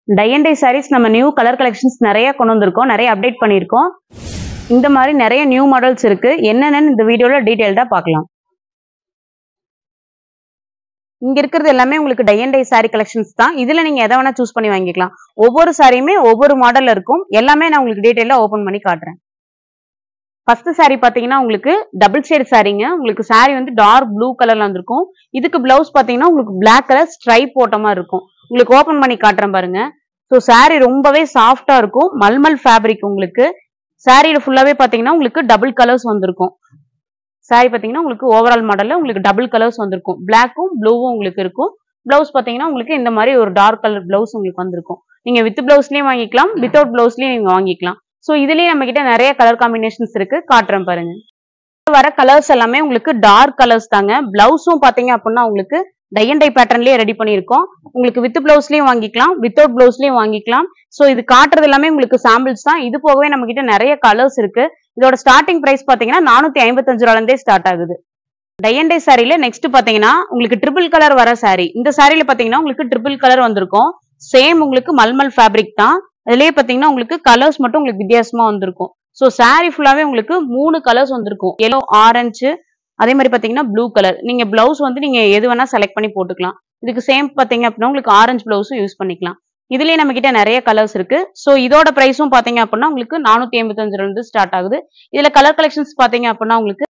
Tie and tie saris நம்ம new colour collections நிறைய கொண்டு வந்திருக்கோம், நிறைய அப்டேட் பண்ணியிருக்கோம். இந்த மாதிரி நிறைய நியூ மாடல்ஸ் இருக்கு. என்னென்னு இந்த வீடியோல டீடைல்டா பார்க்கலாம். இங்க இருக்கிறது எல்லாமே உங்களுக்கு tie and dye sari collections தான். இதுல நீங்க எதை வேணா சூஸ் பண்ணி வாங்கிக்கலாம். ஒவ்வொரு சாரியுமே ஒவ்வொரு மாடல்ல இருக்கும். எல்லாமே நான் உங்களுக்கு டீடைலா ஓபன் பண்ணி காட்டுறேன். ஃபர்ஸ்ட் சாரி பாத்தீங்கன்னா உங்களுக்கு டபுள் ஷேட் சாரிங்க. உங்களுக்கு சாரி வந்து டார்க் ப்ளூ கலர்ல வந்திருக்கும். இதுக்கு பிளவுஸ் பாத்தீங்கன்னா உங்களுக்கு பிளாக் கலர் ஸ்ட்ரைப் போட்ட மாதிரி இருக்கும். உங்களுக்கு ஓபன் பண்ணி காட்டுறேன் பாருங்க. ஸோ சாரி ரொம்பவே சாஃப்டா இருக்கும். மல்மல் ஃபேப்ரிக். உங்களுக்கு சாரியில ஃபுல்லாவே பாத்தீங்கன்னா உங்களுக்கு டபுள் கலர்ஸ் வந்திருக்கும். சாரி பாத்தீங்கன்னா உங்களுக்கு ஓவரால் மாடல்ல உங்களுக்கு டபுள் கலர்ஸ் வந்திருக்கும். பிளாக்கும் ப்ளூவும் உங்களுக்கு இருக்கும். பிளவுஸ் பாத்தீங்கன்னா உங்களுக்கு இந்த மாதிரி ஒரு டார்க் கலர் பிளவுஸ் உங்களுக்கு வந்திருக்கும். நீங்க வித் பிளவுஸ்லயும் வாங்கிக்கலாம், வித்தவுட் பிளவுஸ்லயும் நீங்க வாங்கிக்கலாம். ஸோ இதுலயே நம்ம கிட்ட நிறைய கலர் காம்பினேஷன்ஸ் இருக்கு, காட்டுறேன் பாருங்க. வர கலர்ஸ் எல்லாமே உங்களுக்கு டார்க் கலர்ஸ் தாங்க. பிளவுஸும் பாத்தீங்க அப்படின்னா உங்களுக்கு டை அண்ட் டை பேட்டர்ன்லயே ரெடி பண்ணியிருக்கோம். உங்களுக்கு வித் பிளவுஸ்லயும் வாங்கிக்கலாம், வித்தவுட் பிளவுஸ்லயும் வாங்கிக்கலாம். ஸோ இது காட்டுறது எல்லாமே உங்களுக்கு சாம்பிள்ஸ் தான். இது போகவே நம்ம கிட்ட நிறைய கலர்ஸ் இருக்கு. இதோட ஸ்டார்டிங் பிரைஸ் பாத்தீங்கன்னா 455 ரூபாயிலிருந்தே ஸ்டார்ட் ஆகுது. டை அண்ட் டை சாரியில நெக்ஸ்ட் பாத்தீங்கன்னா உங்களுக்கு ட்ரிபிள் கலர் வர சாரி. இந்த சாரியில பாத்தீங்கன்னா உங்களுக்கு ட்ரிபிள் கலர் வந்திருக்கும். சேம் உங்களுக்கு மல்மல் ஃபேப்ரிக் தான். அதுலயே பாத்தீங்கன்னா உங்களுக்கு கலர்ஸ் மட்டும் உங்களுக்கு வித்தியாசமா வந்திருக்கும். ஸோ சாரி ஃபுல்லாவே உங்களுக்கு 3 கலர்ஸ் வந்திருக்கும். எல்லோ, ஆரஞ்சு, அதே மாதிரி பாத்தீங்கன்னா ப்ளூ கலர். நீங்க பிளவுஸ் வந்து நீங்க எது வேணா செலக்ட் பண்ணி போட்டுக்கலாம். இதுக்கு சேம் பாத்தீங்க அப்படின்னா உங்களுக்கு ஆரஞ்சு பிளவுஸும் யூஸ் பண்ணிக்கலாம். இதுலயே நம்ம கிட்ட நிறைய கலர்ஸ் இருக்கு. ஸோ இதோட பிரைஸும் பாத்தீங்க அப்படின்னா உங்களுக்கு 485 இருந்து ஸ்டார்ட் ஆகுது. இதுல கலர் கலெக்ஷன்ஸ் பாத்தீங்க அப்படின்னா உங்களுக்கு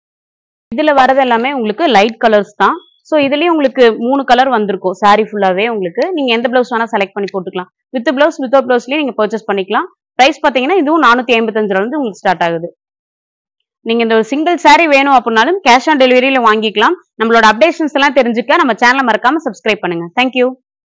இதுல வரது எல்லாமே உங்களுக்கு லைட் கலர்ஸ் தான். ஸோ இதுலயும் உங்களுக்கு 3 கலர் வந்திருக்கும். சாரி ஃபுல்லாவே உங்களுக்கு நீங்க எந்த பிளவுஸ் வேணா செலக்ட் பண்ணி போட்டுக்கலாம். வித் பிளவுஸ், வித்தவுட் பிளவுஸ்லயே நீங்க பர்ச்சேஸ் பண்ணிக்கலாம். பிரைஸ் பாத்தீங்கன்னா இதுவும் 455 இருந்து உங்களுக்கு ஸ்டார்ட் ஆகுது. நீங்க இந்த ஒரு சிங்கிள் சாரி வேணும் அப்படின்னாலும் கேஷ் ஆன் டெலிவரியில வாங்கிக்கலாம். நம்மளோட அப்டேஷன்ஸ் எல்லாம் தெரிஞ்சுக்க நம்ம சேனலை மறக்காம சப்ஸ்கிரைப் பண்ணுங்க. தேங்க்யூ.